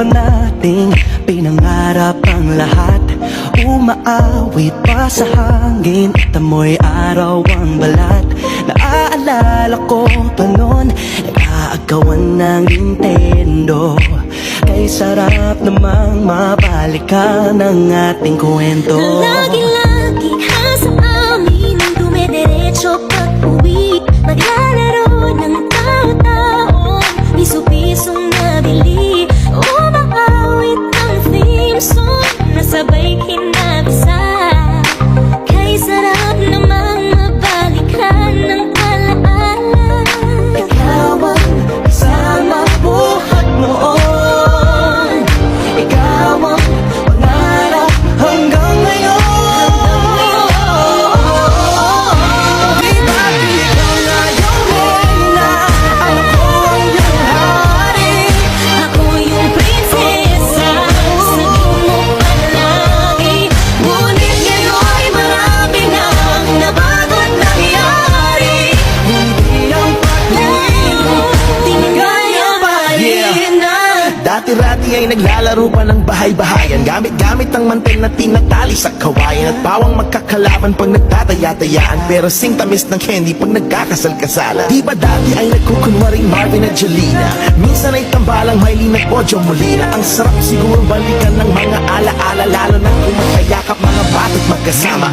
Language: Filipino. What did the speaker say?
pa nating pinangarap ang lahat. Umaawit pa sa hangin at amoy araw ang balat. Naaalala ko pa noon, nag-aagawan ng Nintendo. Kay sarap namang mabalikan ang ating kwento. Lagi-lagi ka sa amin ang dumidiretso pag-uwi. Maglalaro ng tao-tao, piso-pisong nabili. Umaawit ang theme song, nasabay kinabasa. Kay sarap namang mabalikan ng alaala. Ikaw ang kasama buhat noon. Ikaw ang pangarap hanggang ngayon. Di ba't ikaw na yung reyna, ako ang iyong hari. Ako yung prinsesa, sa mo palagi. Ngunit ngayon'y marami nang nabago't nangyari. Hindi ang pag-ibig Di kaya balikin na. Dati-rati ay naglalaro pa ng bahay-bahayan, gamit-gamit ang mantel na tinatali sa kawayan. At bawang magkakalaban pag nagtataya-tayaan, pero sing tamis ng candy pag nagkakasal-kasalan. Di ba dati ay nagkukunwaring Marvin at Jolina? Minsan ay tambalang Mylene at Bojo Molina. Ang sarap siguro balikan ng mga alaala, lalo na kung magkayakap mga bata't magkasama.